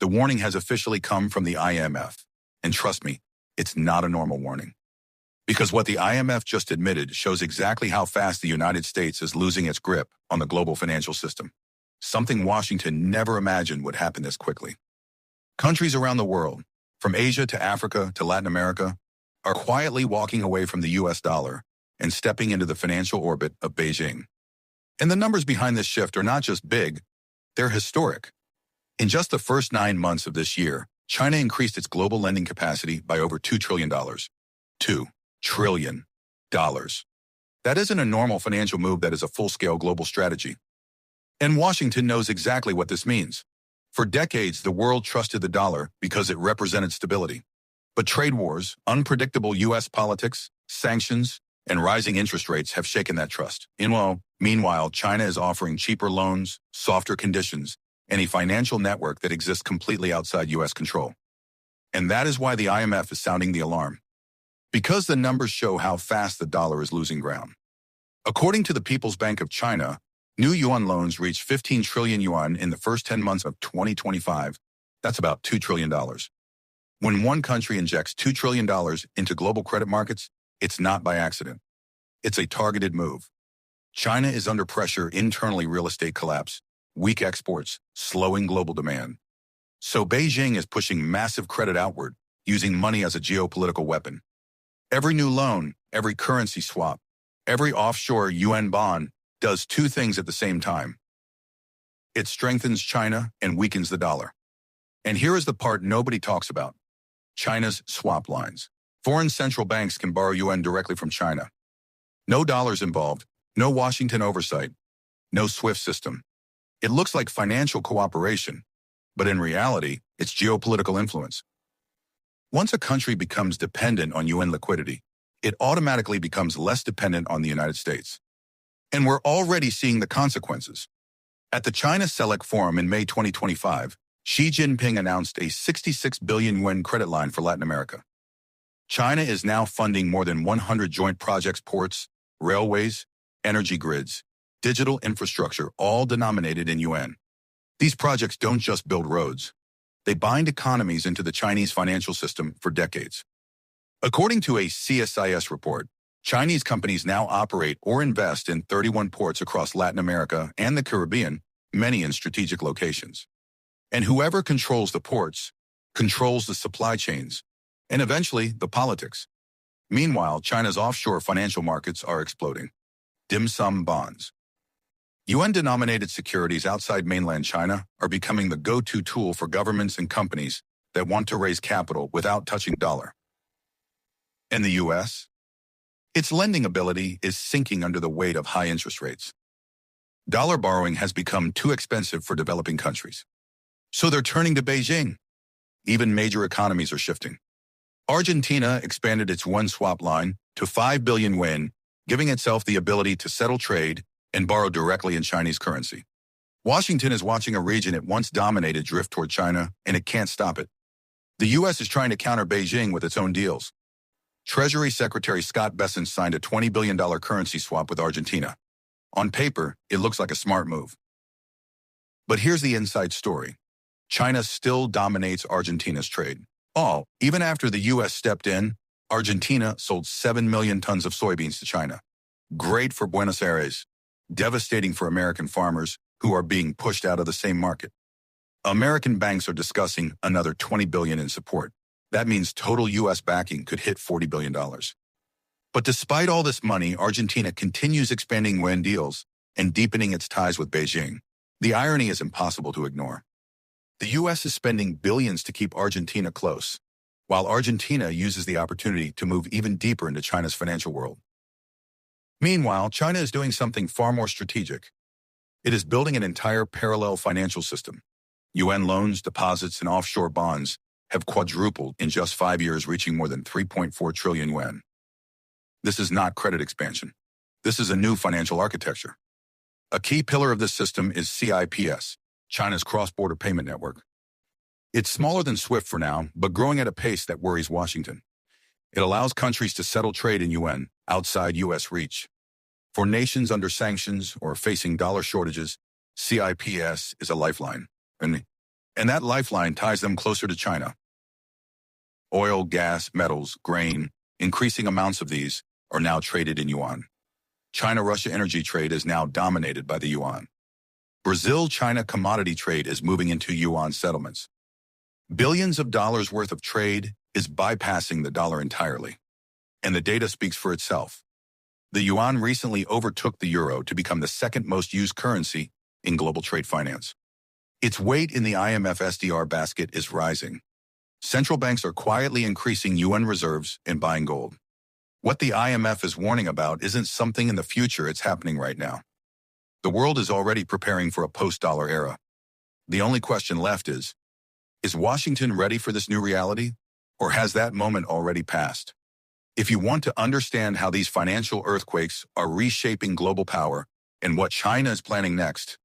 The warning has officially come from the IMF. And trust me, it's not a normal warning. Because what the IMF just admitted shows exactly how fast the United States is losing its grip on the global financial system. Something Washington never imagined would happen this quickly. Countries around the world, from Asia to Africa to Latin America, are quietly walking away from the US dollar and stepping into the financial orbit of Beijing. And the numbers behind this shift are not just big, they're historic. In just the first 9 months of this year, China increased its global lending capacity by over $2 trillion. $2 trillion. That isn't a normal financial move, that is a full-scale global strategy. And Washington knows exactly what this means. For decades, the world trusted the dollar because it represented stability. But trade wars, unpredictable U.S. politics, sanctions, and rising interest rates have shaken that trust. Meanwhile, China is offering cheaper loans, softer conditions, and a financial network that exists completely outside U.S. control. And that is why the IMF is sounding the alarm. Because the numbers show how fast the dollar is losing ground. According to the People's Bank of China, new yuan loans reached 15 trillion yuan in the first 10 months of 2025. That's about $2 trillion. When one country injects $2 trillion into global credit markets, it's not by accident. It's a targeted move. China is under pressure internally: real estate collapse, weak exports, slowing global demand. So Beijing is pushing massive credit outward, using money as a geopolitical weapon. Every new loan, every currency swap, every offshore yuan bond does two things at the same time. It strengthens China and weakens the dollar. And here is the part nobody talks about: China's swap lines. Foreign central banks can borrow yuan directly from China. No dollars involved, no Washington oversight, no SWIFT system. It looks like financial cooperation, but in reality, it's geopolitical influence. Once a country becomes dependent on yuan liquidity, it automatically becomes less dependent on the United States. And we're already seeing the consequences. At the China CELAC Forum in May 2025, Xi Jinping announced a 66 billion yuan credit line for Latin America. China is now funding more than 100 joint projects: ports, railways, energy grids, digital infrastructure, all denominated in yuan. These projects don't just build roads. They bind economies into the Chinese financial system for decades. According to a CSIS report, Chinese companies now operate or invest in 31 ports across Latin America and the Caribbean, many in strategic locations. And whoever controls the ports controls the supply chains, and eventually the politics. Meanwhile, China's offshore financial markets are exploding. Dim sum bonds. Yuan-denominated securities outside mainland China are becoming the go-to tool for governments and companies that want to raise capital without touching the dollar. In the U.S., its lending ability is sinking under the weight of high interest rates. Dollar borrowing has become too expensive for developing countries. So they're turning to Beijing. Even major economies are shifting. Argentina expanded its yuan swap line to 5 billion yuan, giving itself the ability to settle trade and borrow directly in Chinese currency. Washington is watching a region it once dominated drift toward China, and it can't stop it. The U.S. is trying to counter Beijing with its own deals. Treasury Secretary Scott Bessent signed a $20 billion currency swap with Argentina. On paper, it looks like a smart move. But here's the inside story. China still dominates Argentina's trade. Even after the U.S. stepped in, Argentina sold 7 million tons of soybeans to China. Great for Buenos Aires, devastating for American farmers who are being pushed out of the same market. American banks are discussing another $20 billion in support. That means total U.S. backing could hit $40 billion. But despite all this money, Argentina continues expanding yuan deals and deepening its ties with Beijing. The irony is impossible to ignore. The U.S. is spending billions to keep Argentina close, while Argentina uses the opportunity to move even deeper into China's financial world. Meanwhile, China is doing something far more strategic. It is building an entire parallel financial system. Yuan loans, deposits, and offshore bonds have quadrupled in just 5 years, reaching more than 3.4 trillion yuan. This is not credit expansion. This is a new financial architecture. A key pillar of this system is CIPS, China's cross-border payment network. It's smaller than SWIFT for now, but growing at a pace that worries Washington. It allows countries to settle trade in yuan outside U.S. reach. For nations under sanctions or facing dollar shortages, CIPS is a lifeline. And And that lifeline ties them closer to China. Oil, gas, metals, grain, increasing amounts of these are now traded in yuan. China-Russia energy trade is now dominated by the yuan. Brazil-China commodity trade is moving into yuan settlements. Billions of dollars worth of trade is bypassing the dollar entirely. And the data speaks for itself. The yuan recently overtook the euro to become the second most used currency in global trade finance. Its weight in the IMF SDR basket is rising. Central banks are quietly increasing yuan reserves and buying gold. What the IMF is warning about isn't something in the future, it's happening right now. The world is already preparing for a post-dollar era. The only question left is Washington ready for this new reality, or has that moment already passed? If you want to understand how these financial earthquakes are reshaping global power and what China is planning next,